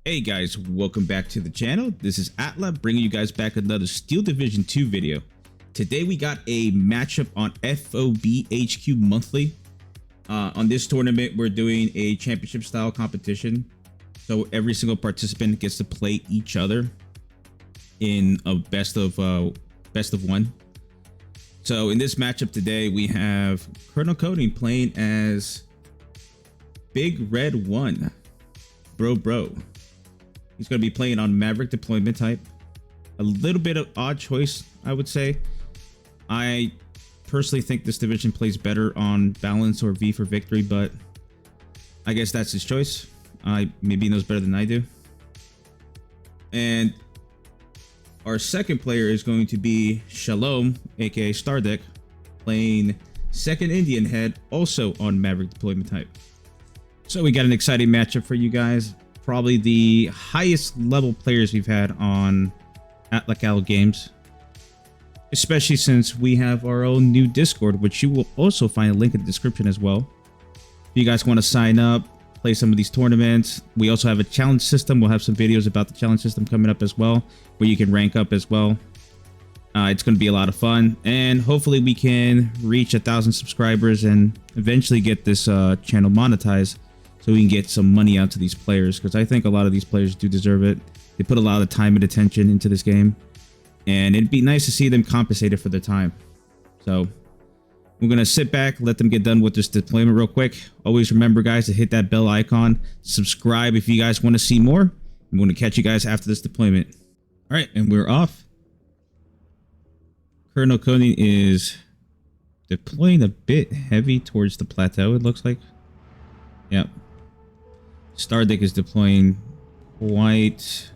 Hey guys, welcome back to the channel. This is Atla bringing you guys back another Steel Division 2 video. Today we got a matchup on FOB HQ monthly. On this tournament, we're doing a championship style competition. So every single participant gets to play each other in a best of one. So in this matchup today, we have Colonel Coding playing as Big Red 1. Bro. He's going to be playing on Maverick deployment type. A little bit of odd choice, I would say. I personally think this division plays better on balance or V for victory, but I guess that's his choice. Maybe he knows better than I do. And our second player is going to be Shalom, aka Stardeck, playing second Indian head, also on Maverick deployment type. So we got an exciting matchup for you guys. Probably the highest level players we've had on Atlacal Games, especially since we have our own new Discord, which you will also find a link in the description as well. If you guys want to sign up, play some of these tournaments, we also have a challenge system. We'll have some videos about the challenge system coming up as well, where you can rank up as well. It's going to be a lot of fun, and hopefully we can reach 1,000 subscribers and eventually get this channel monetized, so we can get some money out to these players, because I think a lot of these players do deserve it. They put a lot of time and attention into this game, and it'd be nice to see them compensated for their time. So we're going to sit back, let them get done with this deployment real quick. Always remember, guys, to hit that bell icon. Subscribe if you guys want to see more. I'm going to catch you guys after this deployment. All right, and we're off. Colonel Coding is deploying a bit heavy towards the plateau, it looks like. Yep. Stardeck is deploying quite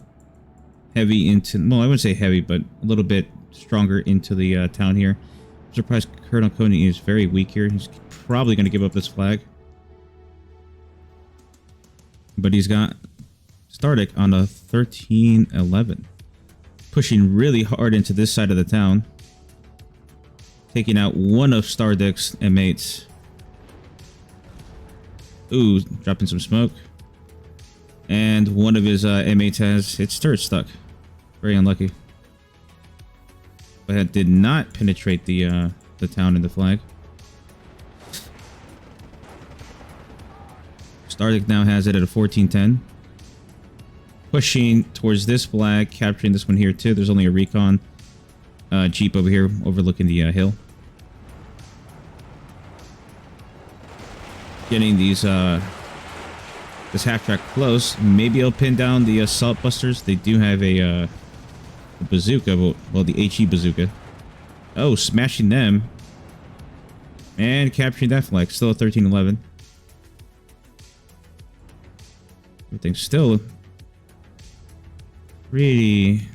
heavy into, well, I wouldn't say heavy, but a little bit stronger into the town here. I'm surprised Colonel Coding is very weak here. He's probably going to give up this flag. But he's got Stardeck on a 13-11. Pushing really hard into this side of the town. Taking out one of Stardeck's inmates. Ooh, dropping some smoke. And one of his inmates has its turret stuck. Very unlucky. But that did not penetrate the town and the flag. Stardeck now has it at a 14-10. Pushing towards this flag, capturing this one here too. There's only a recon jeep over here overlooking the hill. Getting these this half track close. Maybe I'll pin down the assault busters. They do have a bazooka, well, the HE bazooka. Oh, smashing them and capturing that flag. Still a 13-11. Everything's still pretty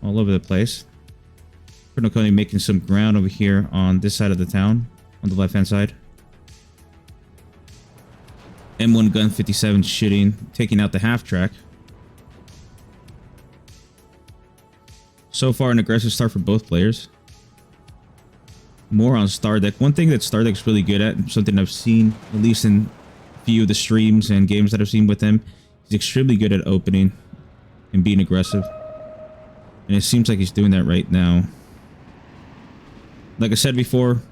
all over the place. Colonel Coding making some ground over here on this side of the town, on the left hand side. M1 gun 57 shooting, taking out the half track. So far, an aggressive start for both players. More on Stardeck. One thing that Stardeck's really good at, and something I've seen, at least in a few of the streams and games that I've seen with him, he's extremely good at opening and being aggressive. And it seems like he's doing that right now. Like I said before,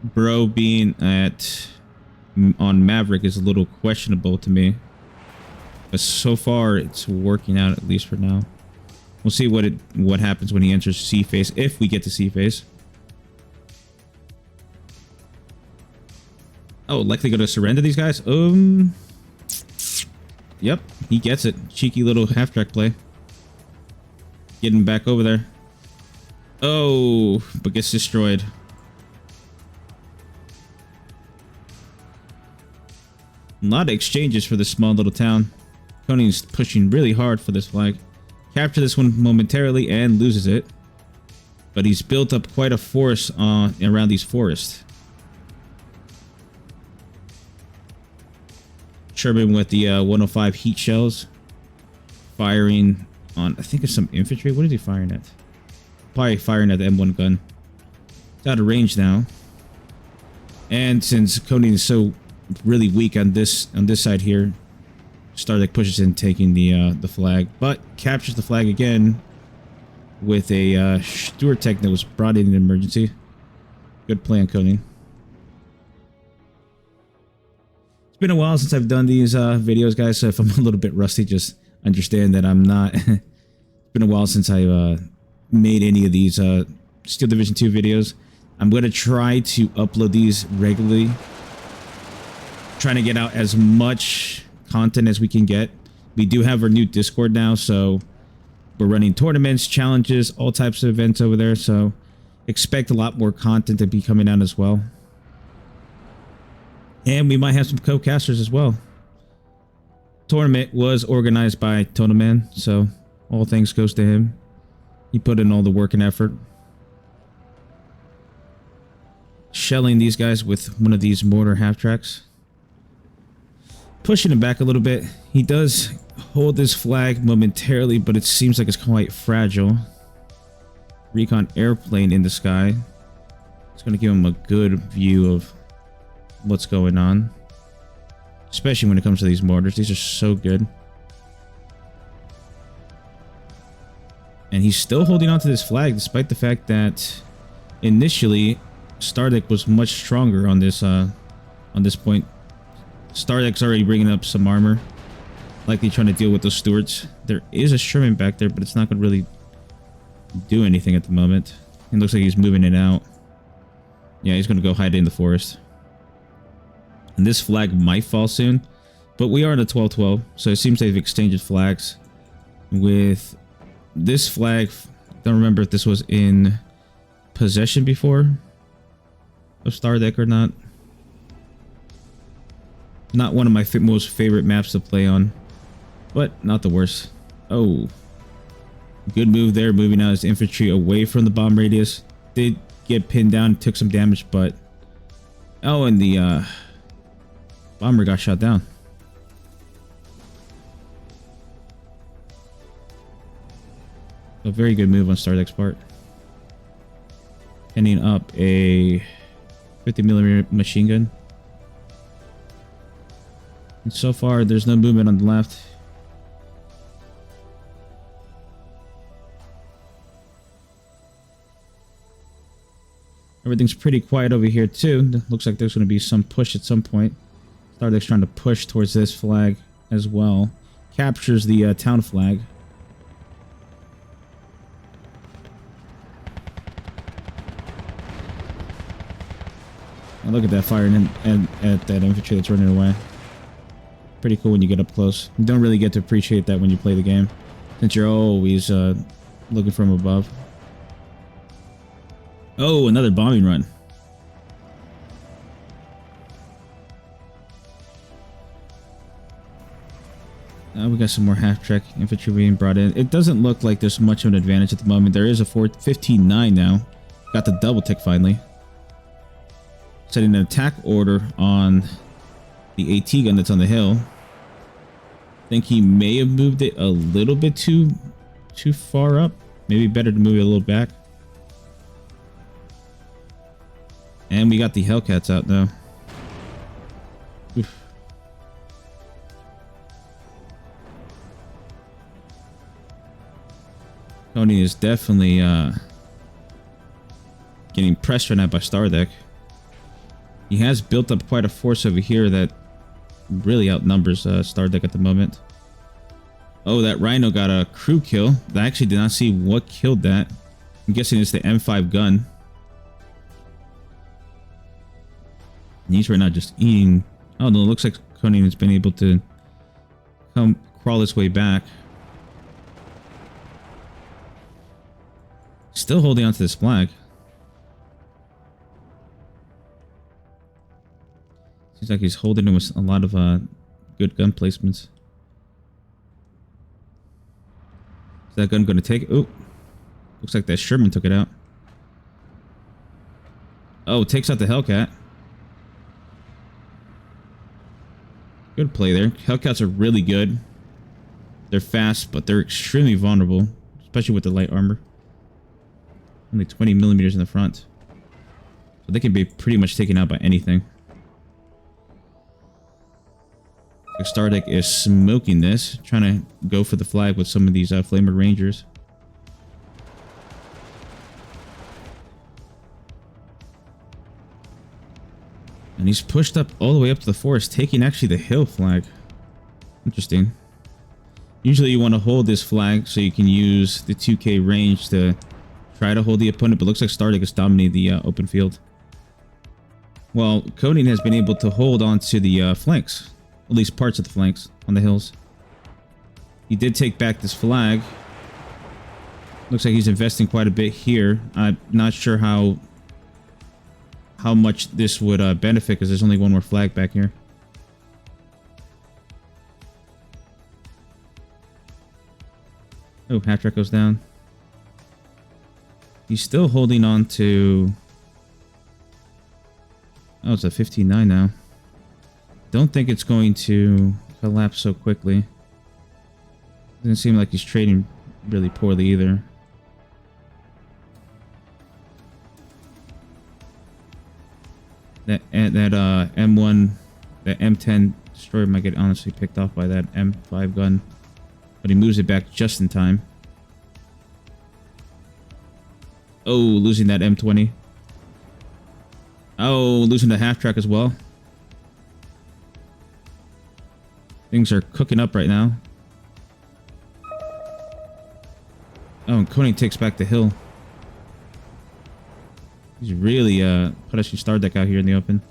bro being on Maverick is a little questionable to me, but so far it's working out, at least for now. We'll see what happens when he enters C phase, if we get to C phase. Oh, likely going to surrender these guys. Yep, he gets it. Cheeky little half track play. Getting back over there. Oh, but gets destroyed. A lot of exchanges for this small little town. Coding's pushing really hard for this flag. Capture this one momentarily and loses it. But he's built up quite a force around these forests. Sherman with the 105 heat shells. Firing on, I think it's some infantry. What is he firing at? Probably firing at the M1 gun. It's out of range now. And since Coding is so really weak on this side here, Stardeck pushes in, taking the flag, but captures the flag again with a Steward tech that was brought in an emergency. Good play on Koning. It's been a while since I've done these videos, guys, so if I'm a little bit rusty, just understand that I'm not. It's been a while since I've made any of these Steel Division 2 videos. I'm going to try to upload these regularly. Trying to get out as much content as we can get. We do have our new Discord now, so we're running tournaments, challenges, all types of events over there, so expect a lot more content to be coming out as well. And we might have some co-casters as well. Tournament was organized by Tonaman, so all thanks goes to him. He put in all the work and effort. Shelling these guys with one of these mortar half-tracks. Pushing him back a little bit. He does hold this flag momentarily, but it seems like it's quite fragile. Recon airplane in the sky. It's going to give him a good view of what's going on. Especially when it comes to these mortars. These are so good. And he's still holding on to this flag, despite the fact that initially Stardeck was much stronger on this point. Stardeck's already bringing up some armor, likely trying to deal with those stewards. There is a Sherman back there, but it's not going to really do anything at the moment. It looks like he's moving it out. Yeah, he's going to go hide in the forest. And this flag might fall soon, but we are in a 12-12, so it seems they've exchanged flags. With this flag, don't remember if this was in possession before of Stardeck or not. Not one of my most favorite maps to play on, but not the worst. Oh, good move there, moving out his infantry away from the bomb radius. Did get pinned down, took some damage, but oh, and the bomber got shot down. A very good move on Stardeck's part. Ending up a 50mm machine gun. And so far, there's no movement on the left. Everything's pretty quiet over here too. Looks like there's going to be some push at some point. Stardeck's trying to push towards this flag as well. Captures the town flag. And look at that fire and at that infantry that's running away. Pretty cool when you get up close. You don't really get to appreciate that when you play the game, since you're always looking from above. Oh, another bombing run. We got some more half-track infantry being brought in. It doesn't look like there's much of an advantage at the moment. There is a 15-9 now. Got the double tick finally. Setting an attack order on the AT gun that's on the hill. I think he may have moved it a little bit too far up. Maybe better to move it a little back. And we got the Hellcats out now. Oof. Tony is definitely getting pressed right now by Stardeck. He has built up quite a force over here that really outnumbers Stardeck at the moment. Oh, that Rhino got a crew kill. I actually did not see what killed that. I'm guessing it's the M5 gun. And he's right now just eating. Oh no, it looks like Conan has been able to crawl his way back. Still holding on to this flag. Seems like he's holding it with a lot of good gun placements. Is that gun going to take it? Oh, looks like that Sherman took it out. Oh, takes out the Hellcat. Good play there. Hellcats are really good. They're fast, but they're extremely vulnerable, especially with the light armor. Only 20 millimeters in the front. So they can be pretty much taken out by anything. Like Stardeck is smoking this, trying to go for the flag with some of these Flamer Rangers. And he's pushed up all the way up to the forest, taking actually the hill flag. Interesting. Usually you want to hold this flag so you can use the 2K range to try to hold the opponent, but looks like Stardeck has dominated the open field. Well, Conan has been able to hold on to the flanks, at least parts of the flanks on the hills. He did take back this flag. Looks like he's investing quite a bit here. I'm not sure how much this would benefit, because there's only one more flag back here. Oh, half track goes down. He's still holding on to... Oh, it's a 15-9 now. Don't think it's going to collapse so quickly. Doesn't seem like he's trading really poorly either. That M1, that M10 destroyer might get honestly picked off by that M5 gun, but he moves it back just in time. Oh, losing that M20. Oh, losing the half track as well. Things are cooking up right now. Oh, and Koenig takes back the hill. He's really punishing Stardeck out here in the open.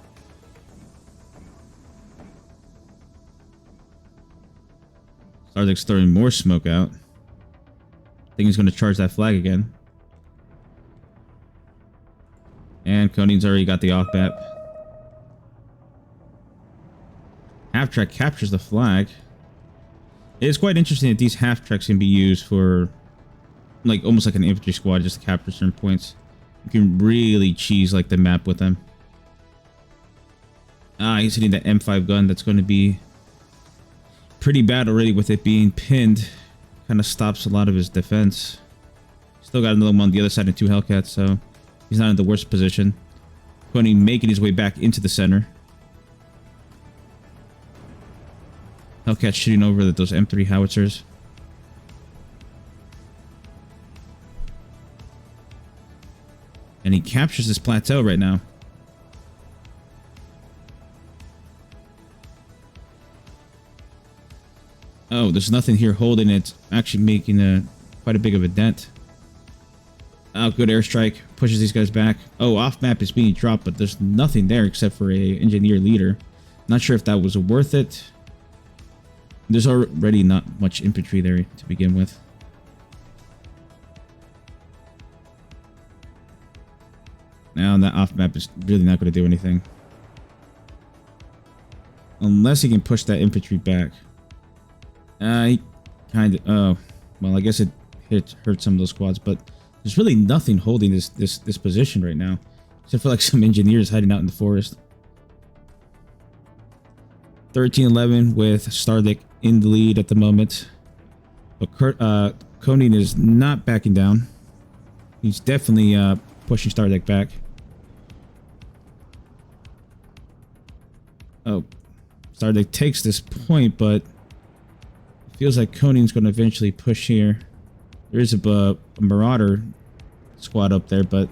Stardeck's throwing more smoke out. I think he's going to charge that flag again. And Koenig's already got the off map. Half track captures the flag. It is quite interesting that these half tracks can be used for, like, almost like an infantry squad, just to capture certain points. You can really cheese like the map with them. Ah, he's hitting that M5 gun. That's going to be pretty bad already with it being pinned. Kind of stops a lot of his defense. Still got another one on the other side and 2 Hellcats, so he's not in the worst position. Koenig making his way back into the center. Hellcat shooting over those M3 howitzers. And he captures this plateau right now. Oh, there's nothing here holding it. Actually making quite a big of a dent. Oh, good airstrike. Pushes these guys back. Oh, off map is being dropped, but there's nothing there except for a engineer leader. Not sure if that was worth it. There's already not much infantry there to begin with. Now that off map is really not going to do anything. Unless he can push that infantry back. He kind of... Oh, well, I guess it hurt some of those squads, but there's really nothing holding this position right now, except for like some engineers hiding out in the forest. 13-11 with Stardeck in the lead at the moment, but Koenig is not backing down. He's definitely pushing Stardeck back. Oh, Stardeck takes this point, but it feels like Koenig's going to eventually push here. There is a Marauder squad up there, but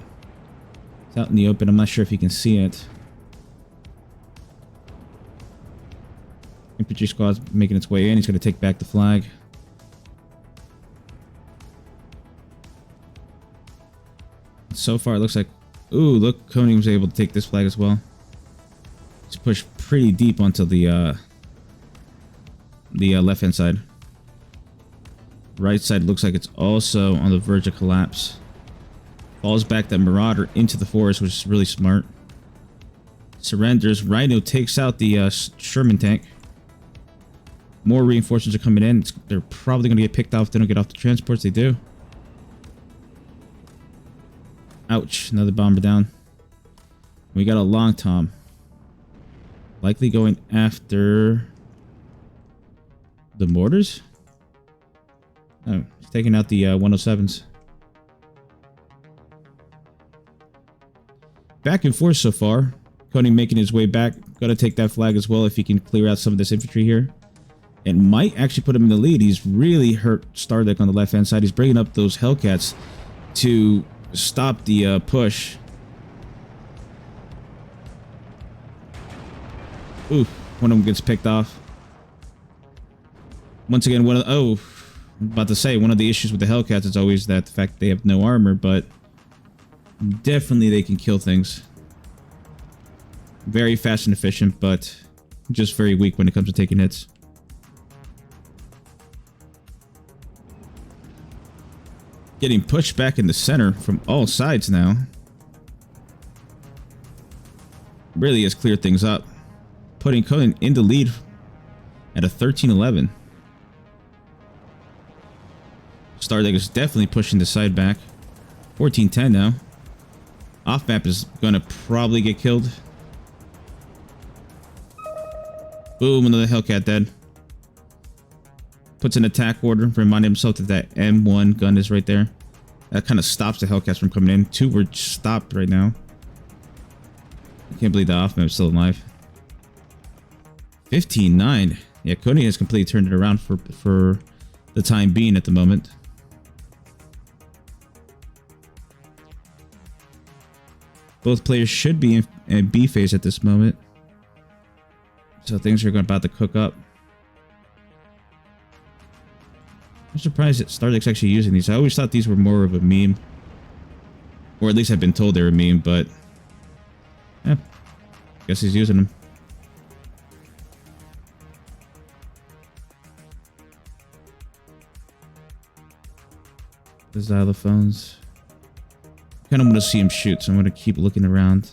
it's out in the open. I'm not sure if you can see it. Infantry squad's making its way in. He's going to take back the flag. So far, it looks like... Ooh, look, Koenig was able to take this flag as well. He's pushed pretty deep onto the left-hand side. Right side looks like it's also on the verge of collapse. Falls back that Marauder into the forest, which is really smart. Surrenders. Rhino takes out the Sherman tank. More reinforcements are coming in. They're probably going to get picked off if they don't get off the transports. They do. Ouch. Another bomber down. We got a Long Tom. Likely going after the mortars. Oh, he's taking out the 107s. Back and forth so far. Koenig making his way back. Got to take that flag as well if he can clear out some of this infantry here. It might actually put him in the lead. He's really hurt Stardeck on the left-hand side. He's bringing up those Hellcats to stop the push. Ooh, one of them gets picked off. Once again, I'm about to say, one of the issues with the Hellcats is always that the fact that they have no armor, but definitely they can kill things. Very fast and efficient, but just very weak when it comes to taking hits. Getting pushed back in the center from all sides now. Really has cleared things up. Putting Conan in the lead at a 13-11. Stardeck is definitely pushing the side back. 14-10 now. Off map is gonna probably get killed. Boom, another Hellcat dead. Puts an attack order, reminding himself that that M1 gun is right there. That kind of stops the Hellcats from coming in. Two were stopped right now. I can't believe the off map is still alive. 15-9. Yeah, Cody has completely turned it around for the time being at the moment. Both players should be in B phase at this moment. So things are about to cook up. I'm surprised that Stardeck's actually using these. I always thought these were more of a meme. Or at least I've been told they're a meme, but... yeah, guess he's using them. The xylophones. Kind of want to see him shoot, so I'm going to keep looking around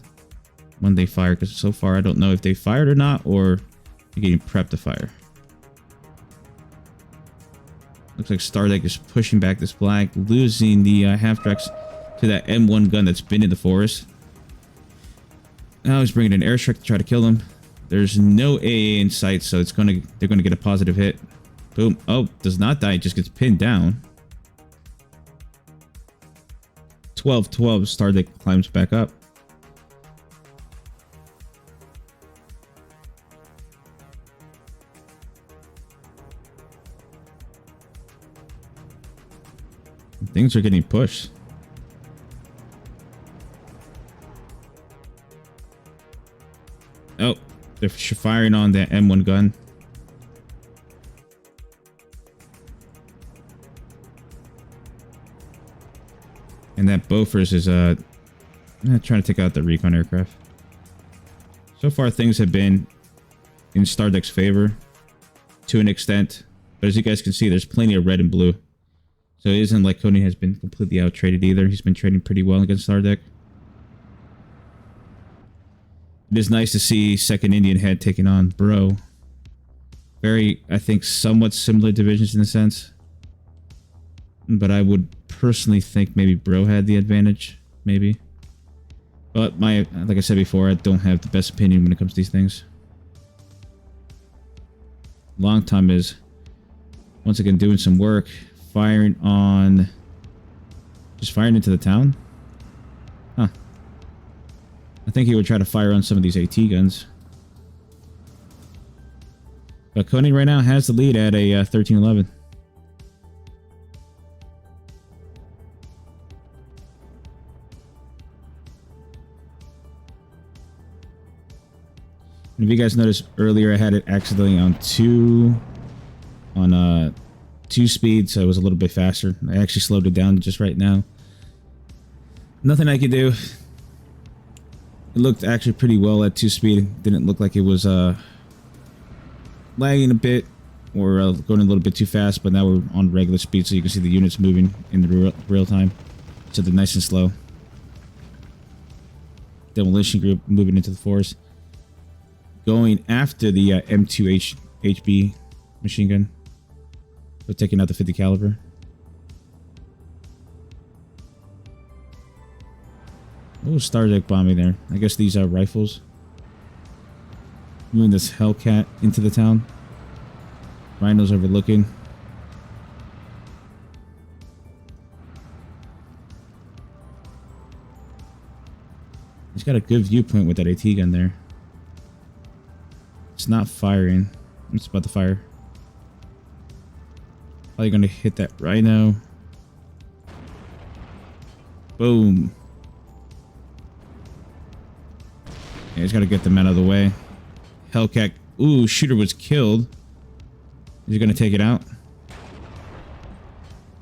when they fire, because so far I don't know if they fired or not, or they're getting prepped to fire. Looks like Stardeck is pushing back this flag, losing the half-tracks to that M1 gun that's been in the forest. Now he's bringing an airstrike to try to kill him. There's no AA in sight, so they're gonna get a positive hit. Boom. Oh, does not die, just gets pinned down. 12-12, Stardeck climbs back up. Things are getting pushed. Oh, they're firing on that M1 gun. And that Bofors is trying to take out the recon aircraft. So far, things have been in Stardeck's favor to an extent. But as you guys can see, there's plenty of red and blue. So it isn't like Cody has been completely out-traded either. He's been trading pretty well against Stardeck. It is nice to see second Indian Head taking on Bro. Very, I think, somewhat similar divisions in a sense. But I would personally think maybe Bro had the advantage. Maybe. But like I said before, I don't have the best opinion when it comes to these things. Long Time is, once again, doing some work. Firing on... just firing into the town? Huh. I think he would try to fire on some of these AT guns. But Coney right now has the lead at a 13-11. And if you guys noticed earlier, I had it accidentally on 2 speed, so it was a little bit faster. I actually slowed it down just right now. Nothing I could do. It looked actually pretty well at 2 speed. It didn't look like it was lagging a bit or going a little bit too fast, but now we're on regular speed, so you can see the units moving in the real time. So they're nice and slow. Demolition group moving into the forest. Going after the M2 HB machine gun. We're taking out the 50 caliber. Oh, Stardeck bombing there. I guess these are rifles. Moving this Hellcat into the town. Rhino's overlooking. He's got a good viewpoint with that AT gun there. It's not firing. It's about to fire. Probably gonna hit that Rhino. Boom. Yeah, he's gotta get them out of the way. Hellcat. Ooh, shooter was killed. Is he gonna take it out?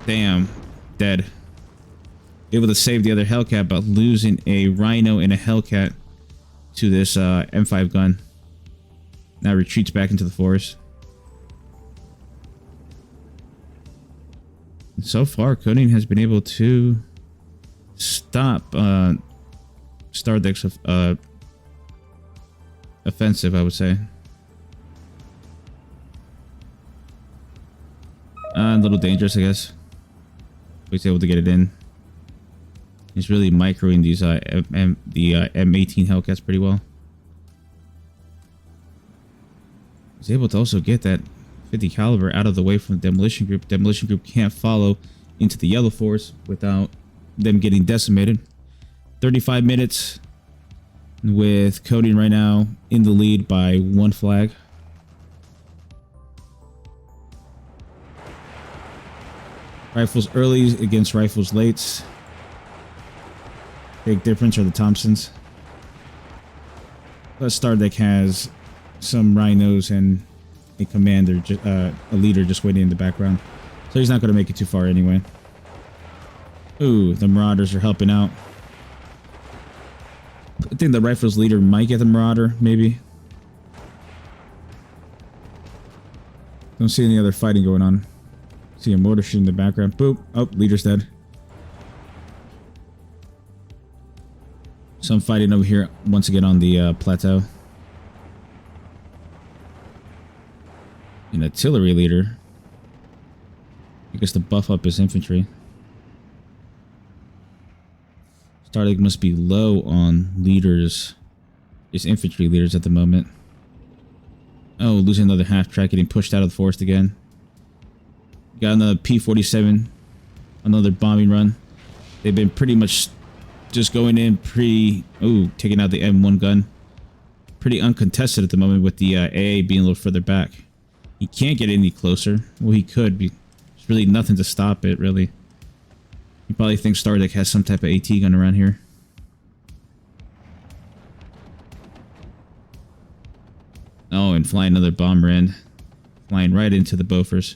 Damn. Dead. Able to save the other Hellcat, but losing a Rhino and a Hellcat to this M5 gun. Now retreats back into the forest. And so far, Coding has been able to stop Stardek's offensive, I would say. A little dangerous, I guess. But he's able to get it in. He's really microing these the M18 Hellcats pretty well. He's able to also get that 50 caliber out of the way from the Demolition Group. Demolition Group can't follow into the Yellow Force without them getting decimated. 35 minutes with Coding right now in the lead by 1 flag. Rifles early against rifles lates. Big difference are the Thompsons. But Stardek has some Rhinos and a commander, a leader just waiting in the background. So he's not going to make it too far anyway. Ooh, the Marauders are helping out. I think the Rifles leader might get the Marauder, maybe. Don't see any other fighting going on. See a mortar shoot in the background. Boop. Oh, leader's dead. Some fighting over here once again on the plateau. An artillery leader. I guess to buff up his infantry. Stardek must be low on leaders. His infantry leaders at the moment. Oh, losing another half track, getting pushed out of the forest again. Got another P-47. Another bombing run. They've been pretty much just going in taking out the M1 gun. Pretty uncontested at the moment with the AA being a little further back. He can't get any closer. Well, he could. There's really nothing to stop it, really. You probably think Stardek has some type of AT gun around here. Oh, and flying another bomber in. Flying right into the Bofors.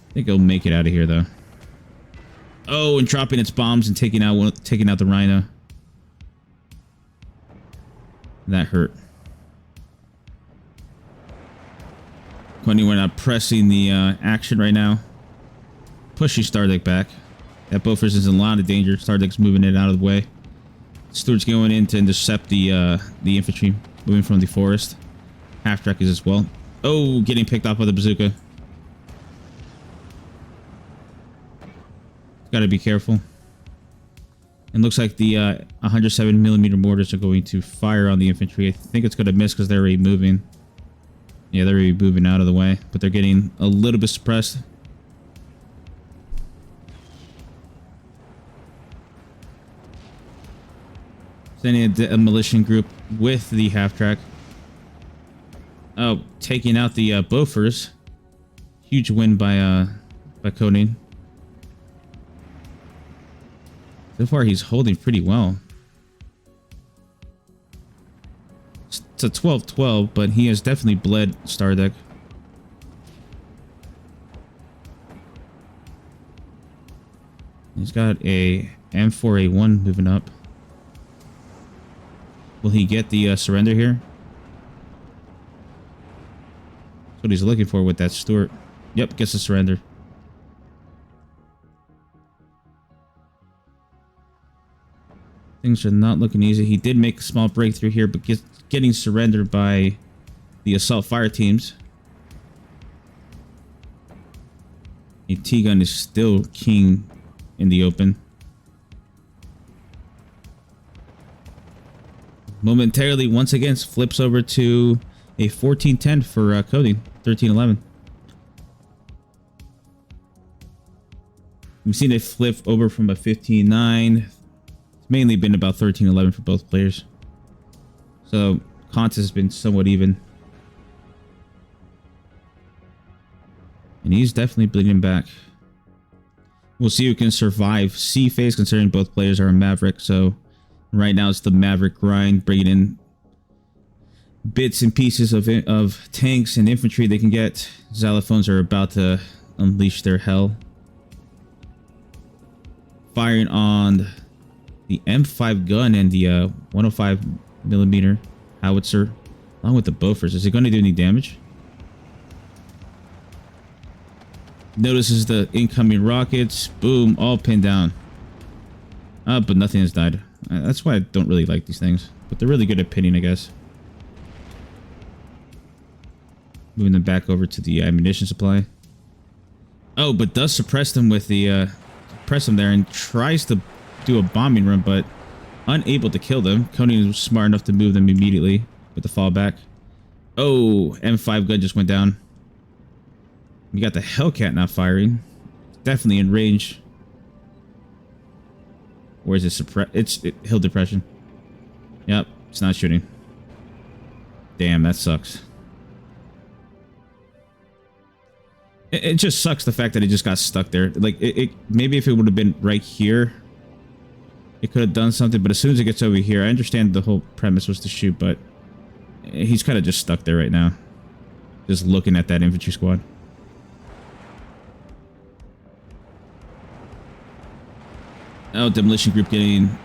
I think he'll make it out of here, though. Oh, and dropping its bombs and taking out the Rhino. That hurt. Quentin, we're not pressing the action right now. Pushing Stardek back. That Bofors is in a lot of danger. Stardek's moving it out of the way. Stewart's going in to intercept the infantry moving from the forest. Half-track is as well. Oh, getting picked off by the bazooka. Gotta be careful. And looks like the 107mm mortars are going to fire on the infantry. I think it's going to miss because they're already moving. Yeah, they're already moving out of the way. But they're getting a little bit suppressed. Sending a demolition group with the half-track. Oh, taking out the Bofors. Huge win by Koenig. So far, he's holding pretty well. It's a 12-12, but he has definitely bled Stardek. He's got a M4A1 moving up. Will he get the surrender here? That's what he's looking for with that Stuart. Yep, gets the surrender. Things are not looking easy. He did make a small breakthrough here, but getting surrendered by the assault fire teams. A T-gun is still king in the open. Momentarily, once again, flips over to a 14-10 for Cody. 13-11. We've seen it flip over from a 15-9. It's mainly been about 13-11 for both players. So, contest has been somewhat even. And he's definitely bleeding back. We'll see who can survive C phase, considering both players are a Maverick. So right now it's the Maverick grind, bringing in bits and pieces of tanks and infantry they can get. Xylophones are about to unleash their hell. Firing on the M5 gun and the 105mm howitzer, along with the Bofors. Is it going to do any damage? Notices the incoming rockets. Boom, all pinned down. But nothing has died. That's why I don't really like these things. But they're really good at pinning, I guess. Moving them back over to the ammunition supply. Oh, but does suppress them with the... suppress them there and tries to do a bombing run, but unable to kill them. Conan was smart enough to move them immediately with the fallback. Oh, M5 gun just went down. We got the Hellcat now firing. Definitely in range. Or is it suppress? It's hill depression. Yep, it's not shooting. Damn, that sucks. It just sucks the fact that it just got stuck there. Like, maybe if it would have been right here, it could have done something. But as soon as it gets over here, I understand the whole premise was to shoot, but he's kind of just stuck there right now. Just looking at that infantry squad. Oh, demolition group getting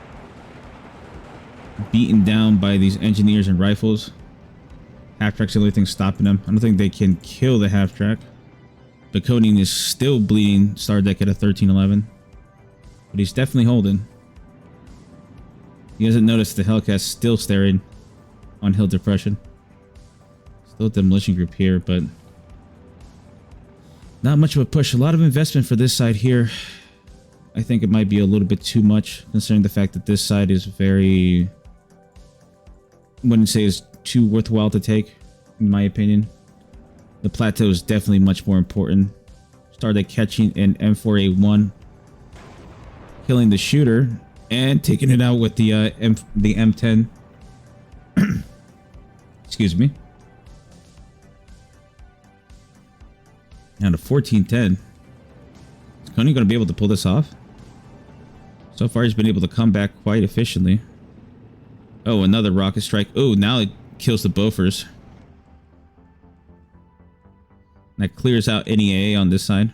beaten down by these engineers and rifles. Half-track's the only thing stopping them. I don't think they can kill the half-track. But Conan is still bleeding star deck at a 1311. But he's definitely holding. He hasn't noticed the Hellcat still staring on hill depression. Still demolition group here, but not much of a push. A lot of investment for this side here. I think it might be a little bit too much, considering the fact that this side is very... I wouldn't say is too worthwhile to take, in my opinion. The plateau is definitely much more important. Started catching an M4A1, killing the shooter, and taking it out with the M10. Excuse me. Now to 1410. Is Coney going to be able to pull this off? So far, he's been able to come back quite efficiently. Oh, another rocket strike. Oh, now it kills the Bofors. That clears out any AA on this side.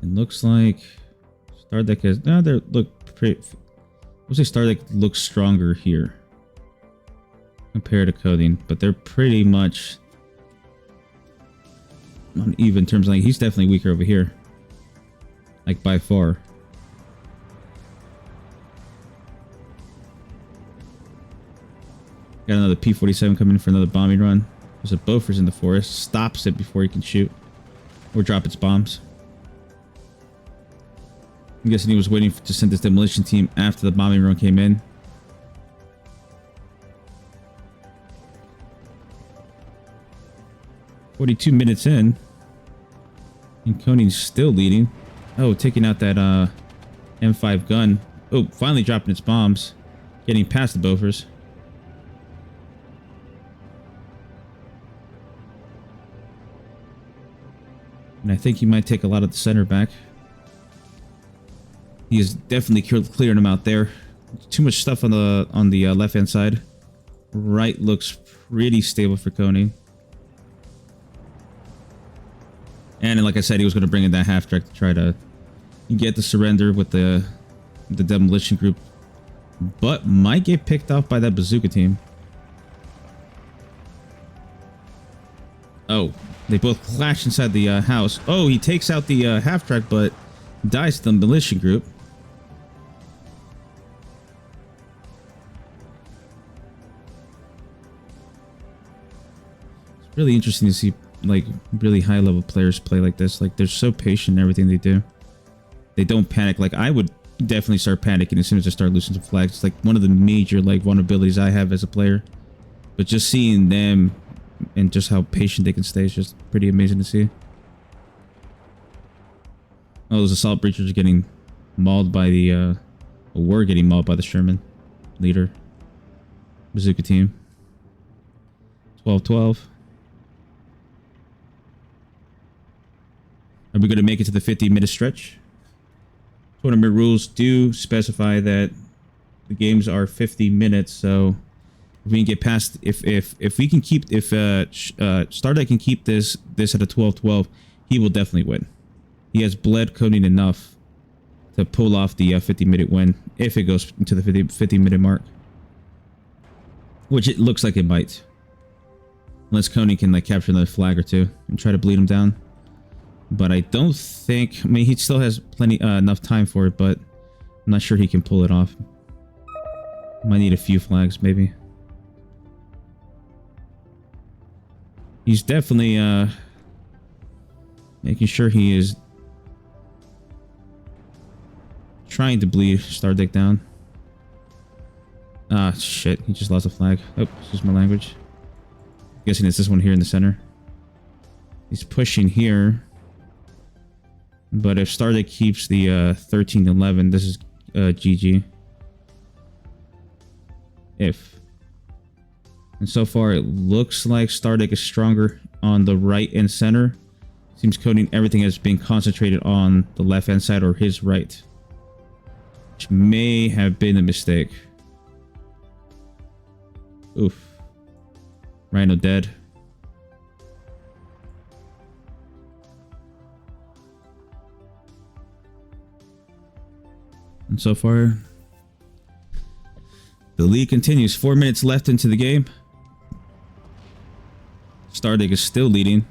It looks like Stardeck has... No, they look pretty... We'll say Stardeck looks stronger here compared to Coding, but they're pretty much on even terms. Like, he's definitely weaker over here. Like, by far. Got another P-47 coming in for another bombing run. There's a Bofors in the forest. Stops it before he can shoot. Or drop its bombs. I'm guessing he was waiting to send this demolition team after the bombing run came in. "42 minutes in. And Coney's still leading. Oh, taking out that M5 gun. Oh, finally dropping its bombs. Getting past the Bofors. And I think he might take a lot of the center back. He is definitely clearing them out there. Too much stuff on the left hand side. Right looks pretty stable for Coney. And like I said, he was going to bring in that half track to try to get the surrender with the demolition group, but might get picked off by that bazooka team. Oh, they both clash inside the house. Oh, he takes out the half track, but dies to the demolition group. It's really interesting to see, like, really high level players play like this. Like, they're so patient in everything they do. They don't panic. Like, I would definitely start panicking as soon as I start losing some flags. It's like one of the major, like, vulnerabilities I have as a player. But just seeing them and just how patient they can stay is just pretty amazing to see. Oh, those assault breachers are getting mauled by the But we're getting mauled by the Sherman leader. Bazooka team. 12-12. Are we going to make it to the 50-minute stretch? Tournament rules do specify that the games are 50 minutes, so if we can get past, if we can keep, if Stardeck can keep this at a 12-12, he will definitely win. He has bled coding enough to pull off the 50-minute win if it goes into the 50-minute mark, which it looks like it might, unless Coney can like capture another flag or two and try to bleed him down. But I don't think, I mean, he still has plenty enough time for it, but I'm not sure he can pull it off. Might need a few flags, maybe. He's definitely making sure he is trying to bleed Stardeck down. Ah, shit. He just lost a flag. Oh, excuse my language. Guessing it's this one here in the center. He's pushing here. But if Stardeck keeps the 13-11, this is GG. If. And so far, it looks like Stardeck is stronger on the right and center. Seems coding everything as being concentrated on the left-hand side or his right. Which may have been a mistake. Oof. Rhino dead. And so far, the lead continues. 4 minutes left into the game. Stardeck is still leading.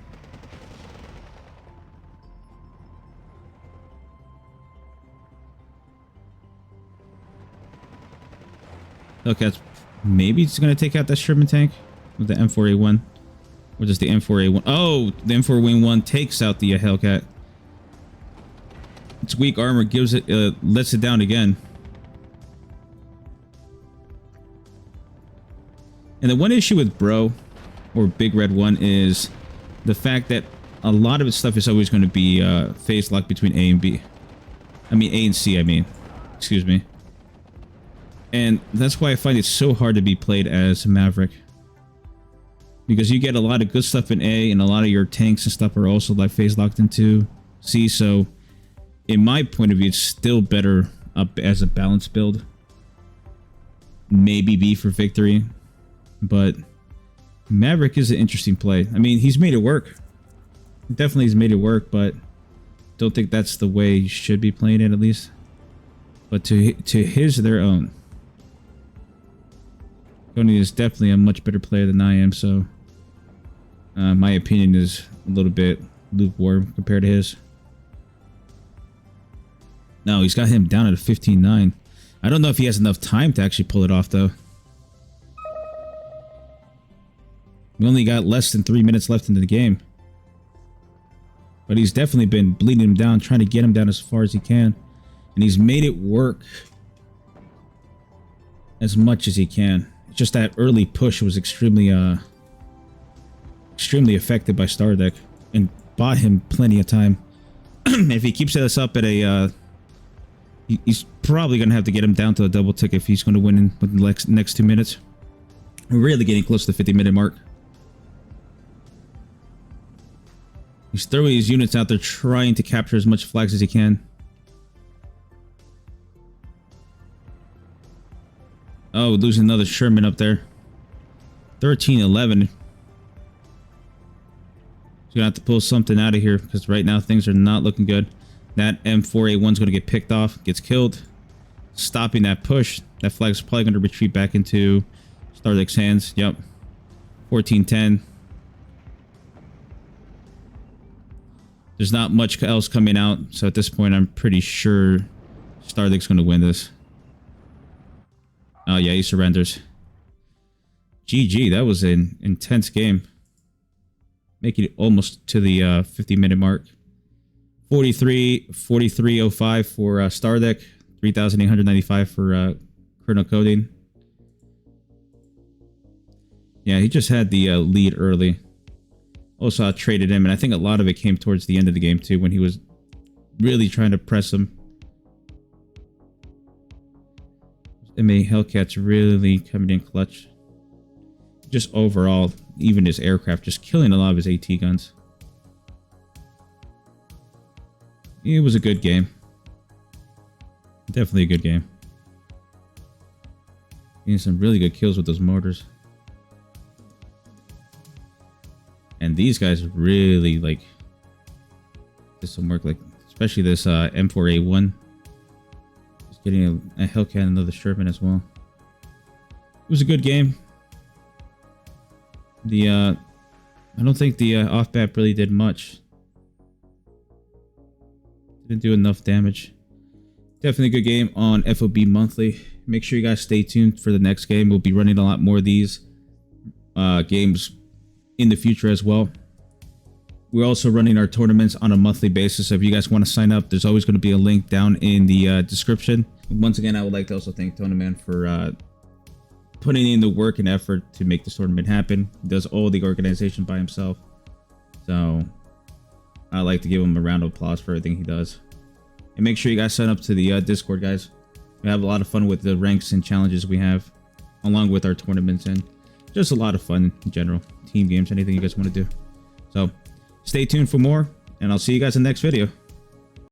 Okay, maybe it's going to take out that Sherman tank with the M4A1. Or just the M4A1. Oh, the M4A1 takes out the Hellcat. Its weak armor gives it, lets it down again. And the one issue with Bro, or Big Red 1, is the fact that a lot of its stuff is always going to be phase locked between A and B. I mean, A and C, I mean. Excuse me. And that's why I find it so hard to be played as Maverick. Because you get a lot of good stuff in A, and a lot of your tanks and stuff are also like phase locked into C, so in my point of view, it's still better up as a balanced build. Maybe B for victory. But Maverick is an interesting play. I mean, he's made it work. Definitely he's made it work, but don't think that's the way you should be playing it, at least. But to his their own. Tony is definitely a much better player than I am, so my opinion is a little bit lukewarm compared to his. No, he's got him down at a 15-9. I don't know if he has enough time to actually pull it off, though. We only got less than 3 minutes left into the game. But he's definitely been bleeding him down, trying to get him down as far as he can. And he's made it work as much as he can. It's just that early push was extremely effective by Stardeck and bought him plenty of time. And if he keeps us up at a... he's probably going to have to get him down to a double tick if he's going to win in the next 2 minutes. We're really getting close to the 50-minute mark. He's throwing his units out there trying to capture as much flags as he can. Oh, losing another Sherman up there. 13-11. He's gonna have to pull something out of here because right now things are not looking good. That M4A1's gonna get picked off, gets killed. Stopping that push. That flag's probably gonna retreat back into Stardeck's hands. Yep. 14-10. There's not much else coming out, so at this point I'm pretty sure Stardeck's gonna win this. Oh yeah, he surrenders. GG, that was an intense game. Making it almost to the 50-minute mark. 43.05 for Stardeck. 3,895 for Colonel Coding. Yeah, he just had the lead early. Also, I traded him, and I think a lot of it came towards the end of the game too, when he was really trying to press him. MA Hellcat's really coming in clutch. Just overall, even his aircraft, just killing a lot of his AT guns. It was a good game. Definitely a good game. Getting some really good kills with those mortars. And these guys really like did some work, like especially this M4A1. Just getting a Hellcat and another Sherman as well. It was a good game. I don't think the off-bat really did much. Didn't do enough damage. Definitely a good game on FOB monthly. Make sure you guys stay tuned for the next game. We'll be running a lot more of these games in the future as well. We're also running our tournaments on a monthly basis. So if you guys want to sign up, there's always going to be a link down in the description. Once again, I would like to also thank Tonaman for putting in the work and effort to make this tournament happen. He does all the organization by himself. So I like to give him a round of applause for everything he does. And make sure you guys sign up to the Discord, guys. We have a lot of fun with the ranks and challenges we have, along with our tournaments, and just a lot of fun in general. Team games, anything you guys want to do. So stay tuned for more, and I'll see you guys in the next video.